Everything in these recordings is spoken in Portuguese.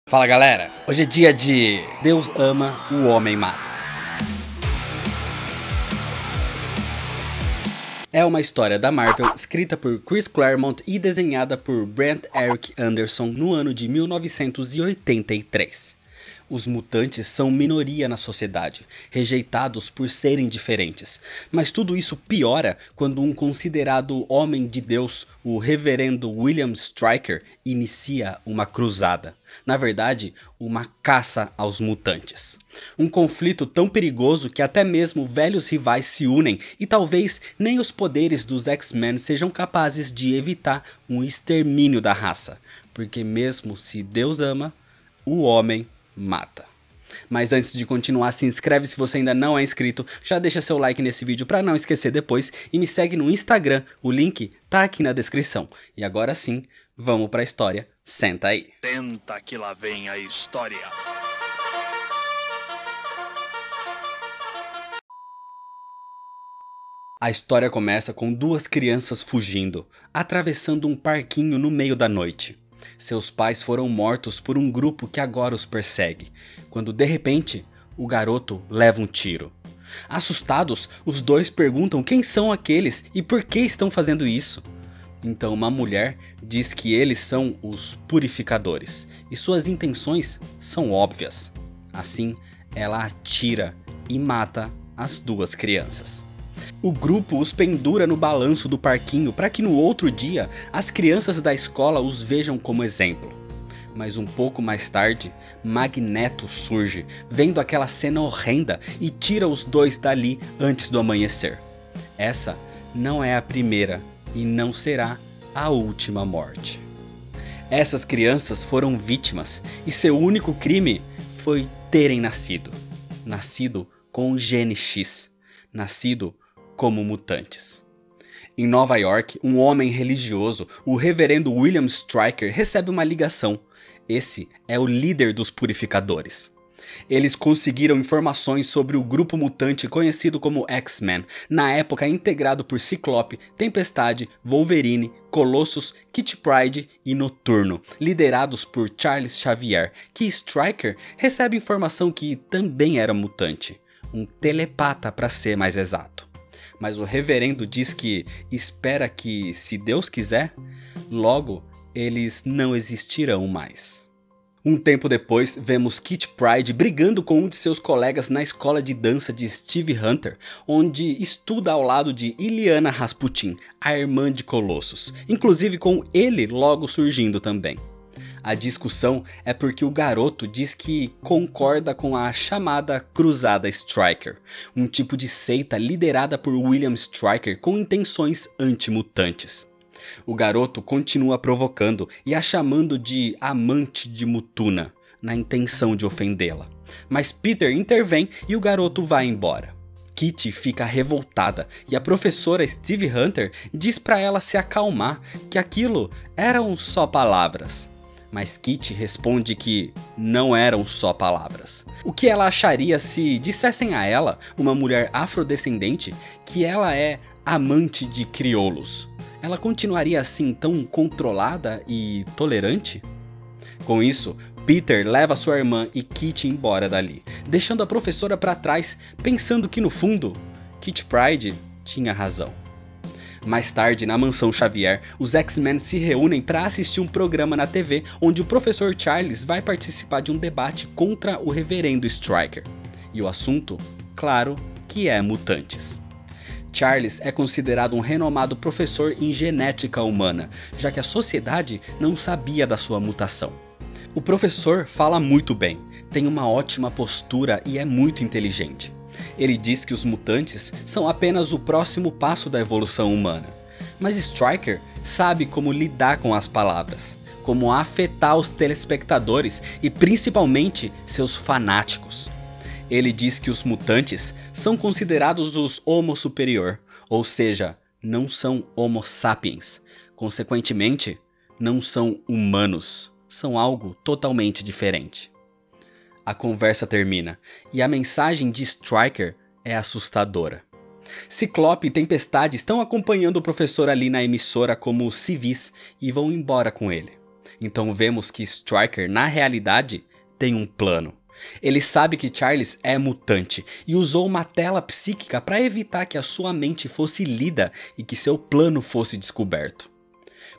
Fala galera, hoje é dia de Deus ama, o homem mata. É uma história da Marvel, escrita por Chris Claremont e desenhada por Brent Eric Anderson no ano de 1983. Os mutantes são minoria na sociedade, rejeitados por serem diferentes. Mas tudo isso piora quando um considerado homem de Deus, o reverendo William Stryker, inicia uma cruzada. Na verdade, uma caça aos mutantes. Um conflito tão perigoso que até mesmo velhos rivais se unem e talvez nem os poderes dos X-Men sejam capazes de evitar um extermínio da raça. Porque mesmo se Deus ama, o homem mata. Mas antes de continuar, se inscreve se você ainda não é inscrito, já deixa seu like nesse vídeo para não esquecer depois e me segue no Instagram, o link tá aqui na descrição. E agora sim, vamos pra história, senta aí. Senta que lá vem a história. A história começa com duas crianças fugindo, atravessando um parquinho no meio da noite. Seus pais foram mortos por um grupo que agora os persegue, quando de repente o garoto leva um tiro. Assustados, os dois perguntam quem são aqueles e por que estão fazendo isso. Então uma mulher diz que eles são os purificadores e suas intenções são óbvias. Assim, ela atira e mata as duas crianças. O grupo os pendura no balanço do parquinho para que no outro dia as crianças da escola os vejam como exemplo. Mas um pouco mais tarde, Magneto surge, vendo aquela cena horrenda e tira os dois dali antes do amanhecer. Essa não é a primeira e não será a última morte. Essas crianças foram vítimas e seu único crime foi terem nascido. Nascido com o gene X. Nascido como mutantes. Em Nova York, um homem religioso, o reverendo William Stryker, recebe uma ligação. Esse é o líder dos purificadores. Eles conseguiram informações sobre o grupo mutante conhecido como X-Men, na época integrado por Ciclope, Tempestade, Wolverine, Colossus, Kitty Pryde e Noturno, liderados por Charles Xavier, que Stryker recebe informação que também era mutante. Um telepata para ser mais exato. Mas o reverendo diz que espera que, se Deus quiser, logo eles não existirão mais. Um tempo depois, vemos Kitty Pryde brigando com um de seus colegas na escola de dança de Steve Hunter, onde estuda ao lado de Illyana Rasputin, a irmã de Colossus, inclusive com ele logo surgindo também. A discussão é porque o garoto diz que concorda com a chamada Cruzada Stryker, um tipo de seita liderada por William Stryker com intenções anti-mutantes. O garoto continua provocando e a chamando de amante de Mutuna, na intenção de ofendê-la. Mas Peter intervém e o garoto vai embora. Kitty fica revoltada e a professora Steve Hunter diz para ela se acalmar, que aquilo eram só palavras. Mas Kitty responde que não eram só palavras. O que ela acharia se dissessem a ela, uma mulher afrodescendente, que ela é amante de crioulos? Ela continuaria assim tão controlada e tolerante? Com isso, Peter leva sua irmã e Kitty embora dali, deixando a professora para trás, pensando que no fundo, Kitty Pryde tinha razão. Mais tarde, na mansão Xavier, os X-Men se reúnem para assistir um programa na TV onde o professor Charles vai participar de um debate contra o reverendo Stryker. E o assunto, claro, que é mutantes. Charles é considerado um renomado professor em genética humana, já que a sociedade não sabia da sua mutação. O professor fala muito bem, tem uma ótima postura e é muito inteligente. Ele diz que os mutantes são apenas o próximo passo da evolução humana. Mas Stryker sabe como lidar com as palavras, como afetar os telespectadores e principalmente seus fanáticos. Ele diz que os mutantes são considerados os Homo superior, ou seja, não são Homo sapiens. Consequentemente, não são humanos, são algo totalmente diferente. A conversa termina, e a mensagem de Stryker é assustadora. Ciclope e Tempestade estão acompanhando o professor ali na emissora como civis e vão embora com ele. Então vemos que Stryker, na realidade, tem um plano. Ele sabe que Charles é mutante e usou uma tela psíquica para evitar que a sua mente fosse lida e que seu plano fosse descoberto.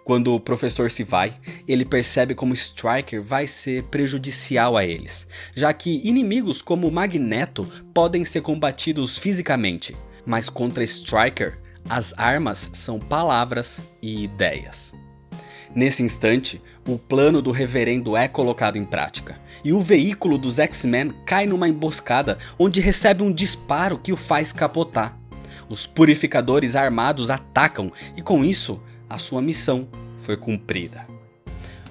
Quando o professor se vai, ele percebe como Stryker vai ser prejudicial a eles, já que inimigos como Magneto podem ser combatidos fisicamente, mas contra Stryker, as armas são palavras e ideias. Nesse instante, o plano do reverendo é colocado em prática, e o veículo dos X-Men cai numa emboscada onde recebe um disparo que o faz capotar. Os purificadores armados atacam e com isso, a sua missão foi cumprida.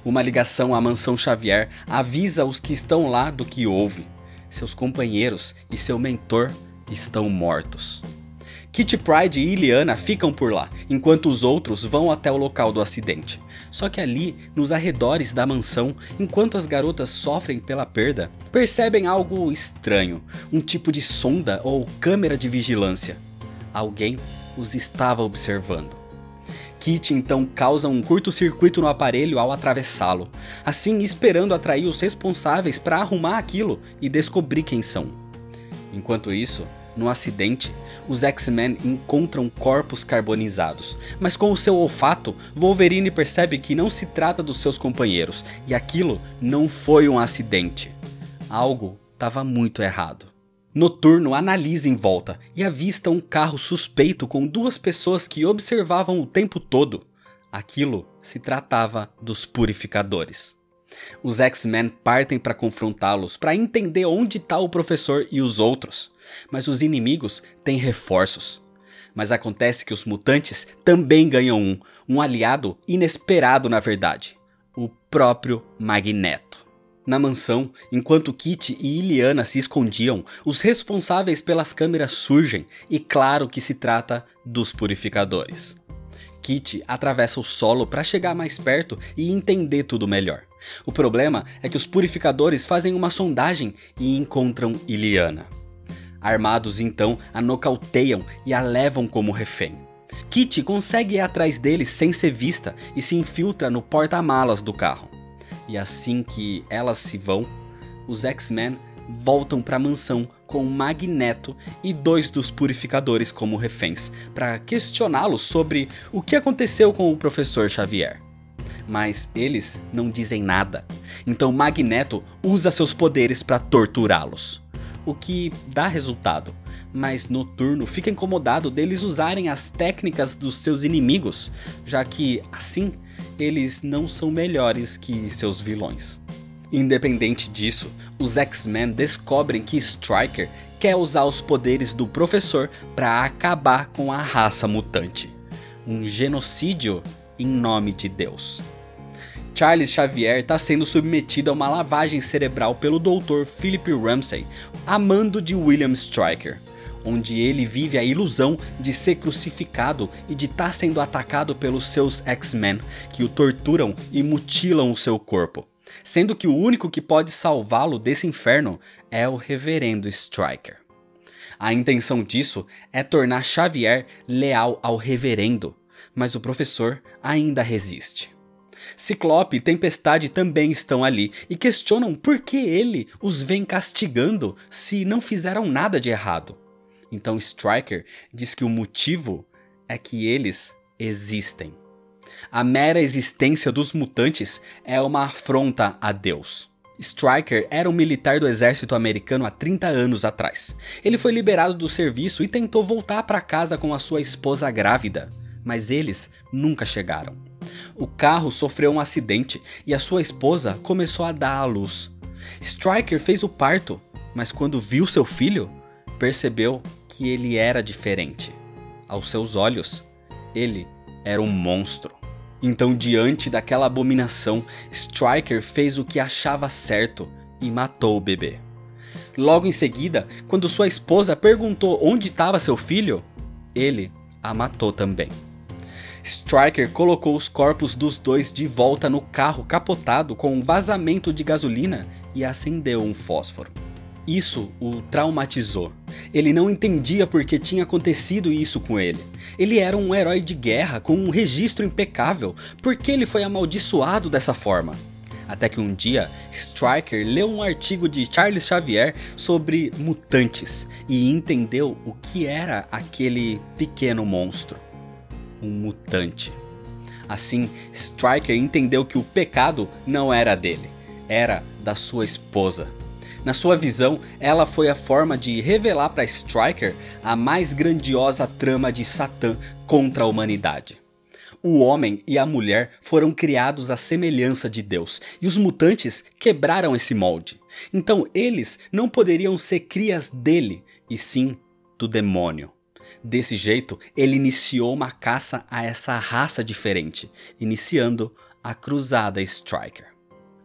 Uma ligação à mansão Xavier avisa os que estão lá do que houve. Seus companheiros e seu mentor estão mortos. Kitty Pryde e Illyana ficam por lá, enquanto os outros vão até o local do acidente. Só que ali, nos arredores da mansão, enquanto as garotas sofrem pela perda, percebem algo estranho, um tipo de sonda ou câmera de vigilância. Alguém os estava observando. Kitty então causa um curto-circuito no aparelho ao atravessá-lo, assim esperando atrair os responsáveis para arrumar aquilo e descobrir quem são. Enquanto isso, no acidente, os X-Men encontram corpos carbonizados, mas com o seu olfato, Wolverine percebe que não se trata dos seus companheiros, e aquilo não foi um acidente. Algo estava muito errado. Noturno analisa em volta e avista um carro suspeito com duas pessoas que observavam o tempo todo. Aquilo se tratava dos purificadores. Os X-Men partem para confrontá-los para entender onde está o professor e os outros. Mas os inimigos têm reforços. Mas acontece que os mutantes também ganham um aliado inesperado na verdade. O próprio Magneto. Na mansão, enquanto Kitty e Illyana se escondiam, os responsáveis pelas câmeras surgem e claro que se trata dos purificadores. Kitty atravessa o solo para chegar mais perto e entender tudo melhor. O problema é que os purificadores fazem uma sondagem e encontram Illyana. Armados então, a nocauteiam e a levam como refém. Kitty consegue ir atrás deles sem ser vista e se infiltra no porta-malas do carro. E assim que elas se vão, os X-Men voltam para a mansão com Magneto e dois dos purificadores como reféns, para questioná-los sobre o que aconteceu com o professor Xavier. Mas eles não dizem nada, então Magneto usa seus poderes para torturá-los. O que dá resultado, mas Noturno fica incomodado deles usarem as técnicas dos seus inimigos, já que, assim, eles não são melhores que seus vilões. Independente disso, os X-Men descobrem que Stryker quer usar os poderes do professor para acabar com a raça mutante. Um genocídio em nome de Deus. Charles Xavier está sendo submetido a uma lavagem cerebral pelo Dr. Philip Ramsey, amando de William Stryker, onde ele vive a ilusão de ser crucificado e de estar sendo atacado pelos seus X-Men, que o torturam e mutilam o seu corpo, sendo que o único que pode salvá-lo desse inferno é o reverendo Stryker. A intenção disso é tornar Xavier leal ao reverendo, mas o professor ainda resiste. Ciclope e Tempestade também estão ali e questionam por que ele os vem castigando se não fizeram nada de errado. Então Stryker diz que o motivo é que eles existem. A mera existência dos mutantes é uma afronta a Deus. Stryker era um militar do exército americano há 30 anos atrás. Ele foi liberado do serviço e tentou voltar para casa com a sua esposa grávida, mas eles nunca chegaram. O carro sofreu um acidente e a sua esposa começou a dar à luz. Stryker fez o parto, mas quando viu seu filho, percebeu que ele era diferente. Aos seus olhos, ele era um monstro. Então, diante daquela abominação, Stryker fez o que achava certo e matou o bebê. Logo em seguida, quando sua esposa perguntou onde estava seu filho, ele a matou também. Stryker colocou os corpos dos dois de volta no carro capotado com um vazamento de gasolina e acendeu um fósforo. Isso o traumatizou. Ele não entendia por que tinha acontecido isso com ele. Ele era um herói de guerra com um registro impecável. Por que ele foi amaldiçoado dessa forma? Até que um dia, Stryker leu um artigo de Charles Xavier sobre mutantes e entendeu o que era aquele pequeno monstro. Um mutante. Assim, Stryker entendeu que o pecado não era dele, era da sua esposa. Na sua visão, ela foi a forma de revelar para Stryker a mais grandiosa trama de Satã contra a humanidade. O homem e a mulher foram criados à semelhança de Deus, e os mutantes quebraram esse molde. Então eles não poderiam ser crias dele, e sim do demônio. Desse jeito, ele iniciou uma caça a essa raça diferente, iniciando a Cruzada Stryker.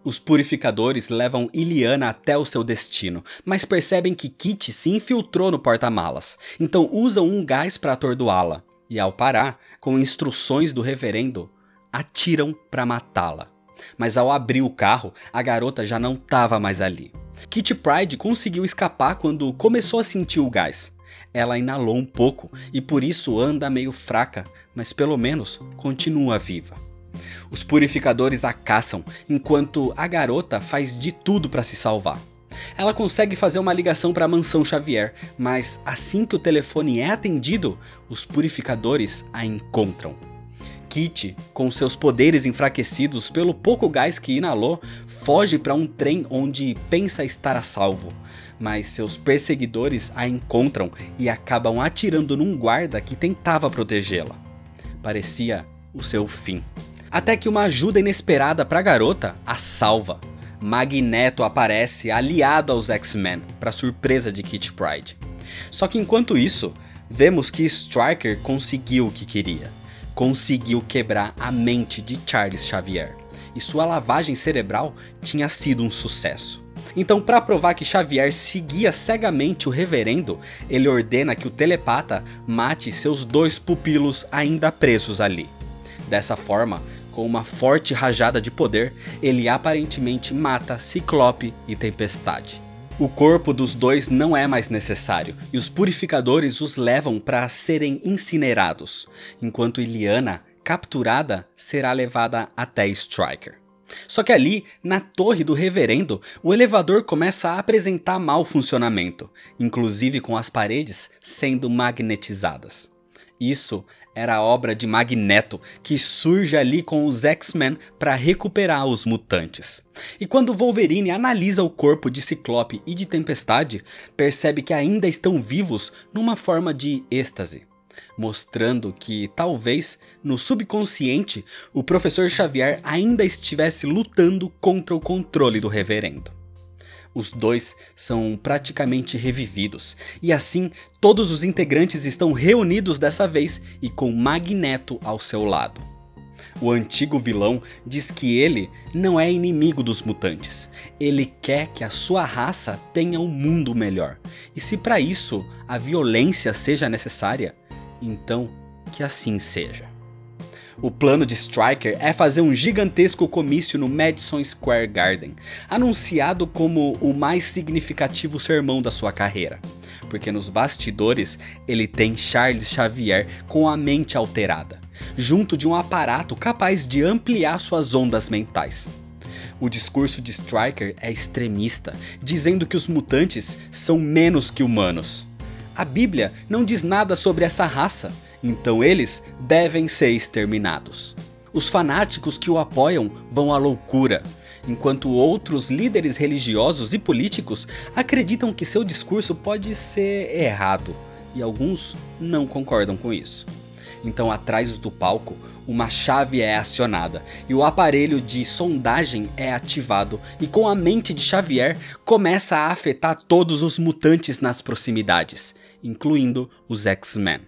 Os purificadores levam Illyana até o seu destino, mas percebem que Kitty se infiltrou no porta-malas, então usam um gás para atordoá-la, e ao parar, com instruções do reverendo, atiram para matá-la. Mas ao abrir o carro, a garota já não estava mais ali. Kitty Pryde conseguiu escapar quando começou a sentir o gás. Ela inalou um pouco e por isso anda meio fraca, mas pelo menos continua viva. Os purificadores a caçam, enquanto a garota faz de tudo para se salvar. Ela consegue fazer uma ligação para a mansão Xavier, mas assim que o telefone é atendido, os purificadores a encontram. Kitty, com seus poderes enfraquecidos pelo pouco gás que inalou, foge para um trem onde pensa estar a salvo. Mas seus perseguidores a encontram e acabam atirando num guarda que tentava protegê-la. Parecia o seu fim. Até que uma ajuda inesperada para a garota a salva. Magneto aparece aliado aos X-Men, para surpresa de Kitty Pryde. Só que enquanto isso, vemos que Stryker conseguiu o que queria. Conseguiu quebrar a mente de Charles Xavier. E sua lavagem cerebral tinha sido um sucesso. Então, para provar que Xavier seguia cegamente o reverendo, ele ordena que o telepata mate seus 2 pupilos ainda presos ali. Dessa forma, com uma forte rajada de poder, ele aparentemente mata Ciclope e Tempestade. O corpo dos dois não é mais necessário, e os purificadores os levam para serem incinerados, enquanto Illyana, capturada, será levada até Stryker. Só que ali, na torre do reverendo, o elevador começa a apresentar mau funcionamento, inclusive com as paredes sendo magnetizadas. Isso era a obra de Magneto, que surge ali com os X-Men para recuperar os mutantes. E quando Wolverine analisa o corpo de Ciclope e de Tempestade, percebe que ainda estão vivos numa forma de êxtase, mostrando que talvez no subconsciente o Professor Xavier ainda estivesse lutando contra o controle do reverendo. Os dois são praticamente revividos, e assim todos os integrantes estão reunidos dessa vez e com Magneto ao seu lado. O antigo vilão diz que ele não é inimigo dos mutantes, ele quer que a sua raça tenha um mundo melhor, e se para isso a violência seja necessária, então que assim seja. O plano de Stryker é fazer um gigantesco comício no Madison Square Garden, anunciado como o mais significativo sermão da sua carreira, porque nos bastidores ele tem Charles Xavier com a mente alterada, junto de um aparato capaz de ampliar suas ondas mentais. O discurso de Stryker é extremista, dizendo que os mutantes são menos que humanos. A Bíblia não diz nada sobre essa raça, então eles devem ser exterminados. Os fanáticos que o apoiam vão à loucura, enquanto outros líderes religiosos e políticos acreditam que seu discurso pode ser errado, e alguns não concordam com isso. Então, atrás do palco, uma chave é acionada e o aparelho de sondagem é ativado, e com a mente de Xavier começa a afetar todos os mutantes nas proximidades, incluindo os X-Men.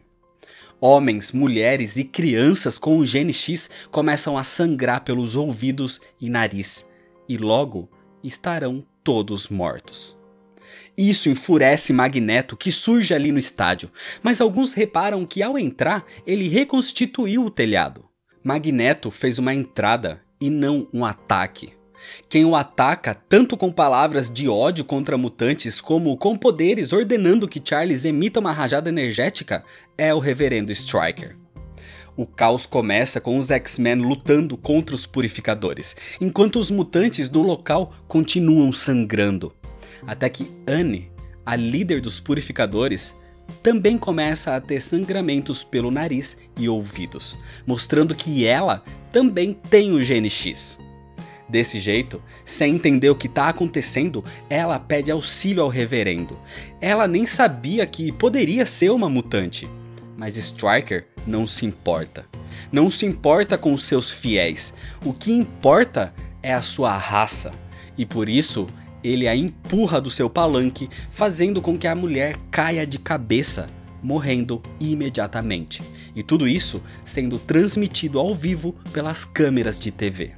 Homens, mulheres e crianças com o gene X começam a sangrar pelos ouvidos e nariz, e logo estarão todos mortos. Isso enfurece Magneto, que surge ali no estádio, mas alguns reparam que ao entrar ele reconstituiu o telhado. Magneto fez uma entrada e não um ataque. Quem o ataca tanto com palavras de ódio contra mutantes como com poderes ordenando que Charles emita uma rajada energética é o Reverendo Stryker. O caos começa com os X-Men lutando contra os purificadores, enquanto os mutantes do local continuam sangrando. Até que Anne, a líder dos purificadores, também começa a ter sangramentos pelo nariz e ouvidos, mostrando que ela também tem o gene X. Desse jeito, sem entender o que está acontecendo, ela pede auxílio ao reverendo. Ela nem sabia que poderia ser uma mutante. Mas Stryker não se importa. Não se importa com os seus fiéis. O que importa é a sua raça. E por isso, ele a empurra do seu palanque, fazendo com que a mulher caia de cabeça, morrendo imediatamente. E tudo isso sendo transmitido ao vivo pelas câmeras de TV.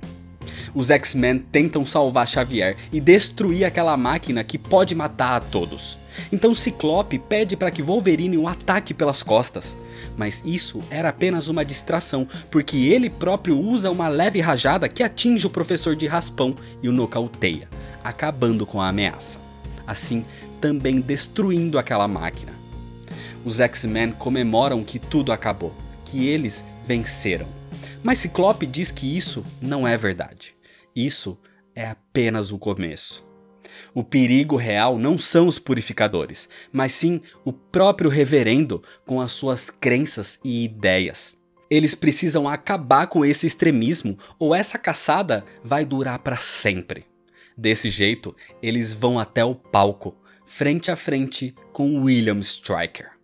Os X-Men tentam salvar Xavier e destruir aquela máquina que pode matar a todos. Então Ciclope pede para que Wolverine o ataque pelas costas. Mas isso era apenas uma distração, porque ele próprio usa uma leve rajada que atinge o professor de raspão e o nocauteia, acabando com a ameaça. Assim, também destruindo aquela máquina. Os X-Men comemoram que tudo acabou, que eles venceram. Mas Ciclope diz que isso não é verdade. Isso é apenas o começo. O perigo real não são os purificadores, mas sim o próprio reverendo com as suas crenças e ideias. Eles precisam acabar com esse extremismo ou essa caçada vai durar para sempre. Desse jeito, eles vão até o palco, frente a frente com William Stryker.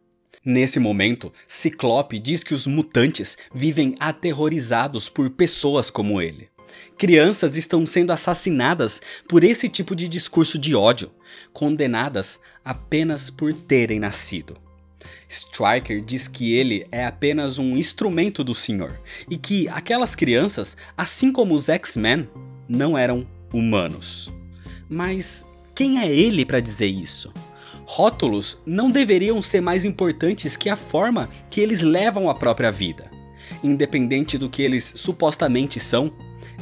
Nesse momento, Ciclope diz que os mutantes vivem aterrorizados por pessoas como ele. Crianças estão sendo assassinadas por esse tipo de discurso de ódio, condenadas apenas por terem nascido. Stryker diz que ele é apenas um instrumento do Senhor e que aquelas crianças, assim como os X-Men, não eram humanos. Mas quem é ele para dizer isso? Rótulos não deveriam ser mais importantes que a forma que eles levam a própria vida. Independente do que eles supostamente são,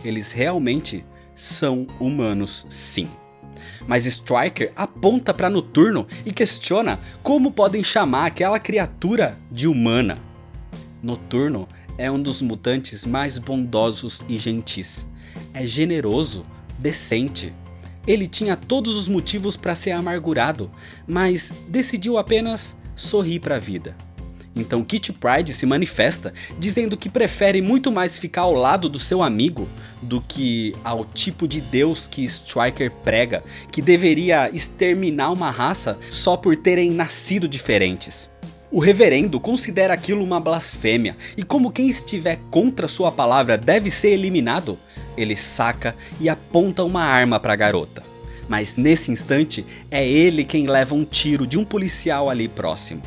eles realmente são humanos sim. Mas Stryker aponta para Noturno e questiona como podem chamar aquela criatura de humana. Noturno é um dos mutantes mais bondosos e gentis. É generoso, decente. Ele tinha todos os motivos para ser amargurado, mas decidiu apenas sorrir para a vida. Então Kitty Pryde se manifesta dizendo que prefere muito mais ficar ao lado do seu amigo do que ao tipo de Deus que Stryker prega, que deveria exterminar uma raça só por terem nascido diferentes. O reverendo considera aquilo uma blasfêmia e como quem estiver contra sua palavra deve ser eliminado, ele saca e aponta uma arma para a garota. Mas nesse instante é ele quem leva um tiro de um policial ali próximo.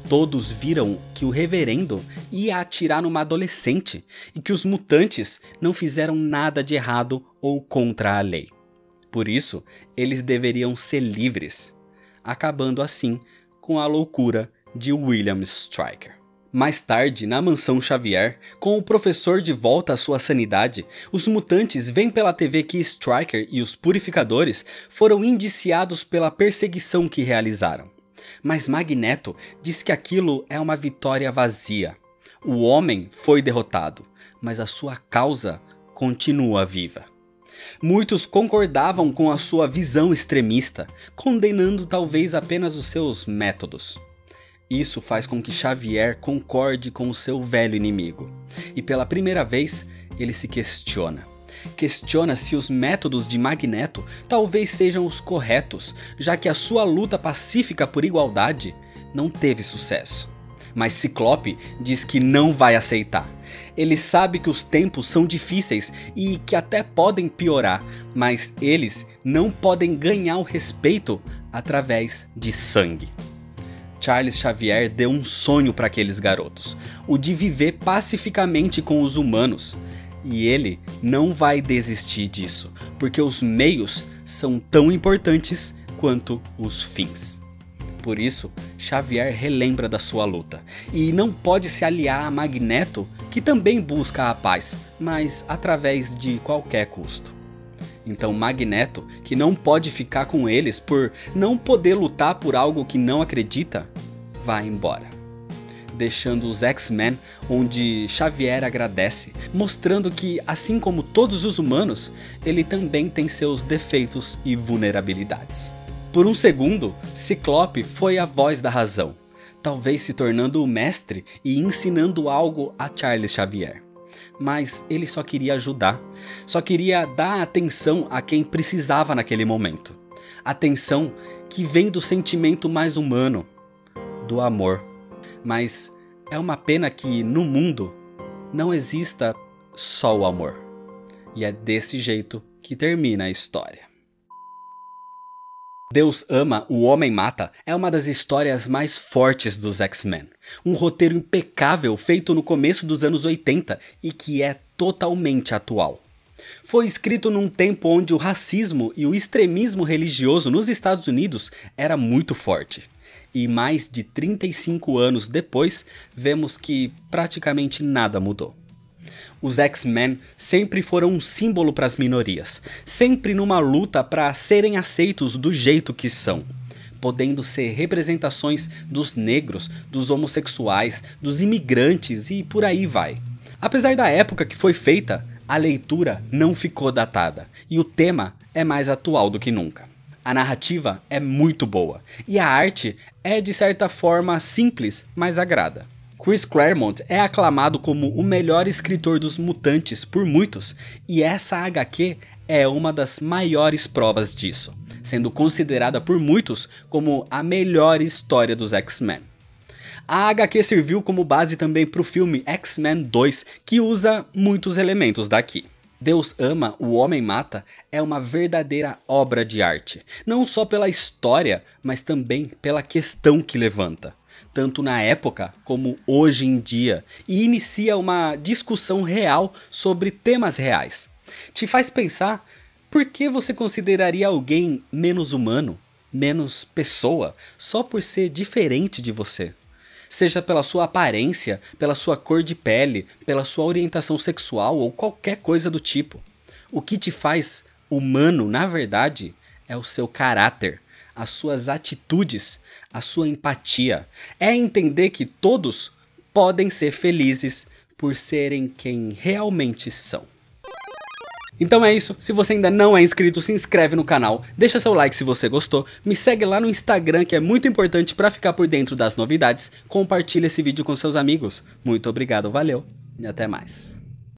Todos viram que o reverendo ia atirar numa adolescente e que os mutantes não fizeram nada de errado ou contra a lei. Por isso, eles deveriam ser livres, acabando assim com a loucura de William Stryker. Mais tarde, na mansão Xavier, com o professor de volta à sua sanidade, os mutantes veem pela TV que Stryker e os purificadores foram indiciados pela perseguição que realizaram. Mas Magneto diz que aquilo é uma vitória vazia. O homem foi derrotado, mas a sua causa continua viva. Muitos concordavam com a sua visão extremista, condenando talvez apenas os seus métodos. Isso faz com que Xavier concorde com o seu velho inimigo. E pela primeira vez, ele se questiona. Questiona se os métodos de Magneto talvez sejam os corretos, já que a sua luta pacífica por igualdade não teve sucesso. Mas Ciclope diz que não vai aceitar. Ele sabe que os tempos são difíceis e que até podem piorar, mas eles não podem ganhar o respeito através de sangue. Charles Xavier deu um sonho para aqueles garotos, o de viver pacificamente com os humanos. E ele não vai desistir disso, porque os meios são tão importantes quanto os fins. Por isso, Xavier relembra da sua luta, e não pode se aliar a Magneto, que também busca a paz, mas através de qualquer custo. Então Magneto, que não pode ficar com eles por não poder lutar por algo que não acredita, vai embora, deixando os X-Men onde Xavier agradece, mostrando que, assim como todos os humanos, ele também tem seus defeitos e vulnerabilidades. Por um segundo, Ciclope foi a voz da razão, talvez se tornando o mestre e ensinando algo a Charles Xavier. Mas ele só queria ajudar, só queria dar atenção a quem precisava naquele momento. Atenção que vem do sentimento mais humano, do amor. Mas é uma pena que no mundo não exista só o amor. E é desse jeito que termina a história. Deus Ama, o Homem Mata é uma das histórias mais fortes dos X-Men. Um roteiro impecável feito no começo dos anos 80 e que é totalmente atual. Foi escrito num tempo onde o racismo e o extremismo religioso nos Estados Unidos era muito forte. E mais de 35 anos depois, vemos que praticamente nada mudou. Os X-Men sempre foram um símbolo para as minorias, sempre numa luta para serem aceitos do jeito que são, podendo ser representações dos negros, dos homossexuais, dos imigrantes e por aí vai. Apesar da época que foi feita, a leitura não ficou datada e o tema é mais atual do que nunca. A narrativa é muito boa e a arte é de certa forma simples, mas agrada. Chris Claremont é aclamado como o melhor escritor dos mutantes por muitos, e essa HQ é uma das maiores provas disso, sendo considerada por muitos como a melhor história dos X-Men. A HQ serviu como base também para o filme X-Men 2, que usa muitos elementos daqui. Deus Ama, o Homem Mata é uma verdadeira obra de arte, não só pela história, mas também pela questão que levanta, tanto na época como hoje em dia, e inicia uma discussão real sobre temas reais. Te faz pensar por que você consideraria alguém menos humano, menos pessoa, só por ser diferente de você. Seja pela sua aparência, pela sua cor de pele, pela sua orientação sexual ou qualquer coisa do tipo. O que te faz humano, na verdade, é o seu caráter, as suas atitudes, a sua empatia. É entender que todos podem ser felizes por serem quem realmente são. Então é isso, se você ainda não é inscrito, se inscreve no canal, deixa seu like se você gostou, me segue lá no Instagram que é muito importante para ficar por dentro das novidades, compartilha esse vídeo com seus amigos. Muito obrigado, valeu e até mais.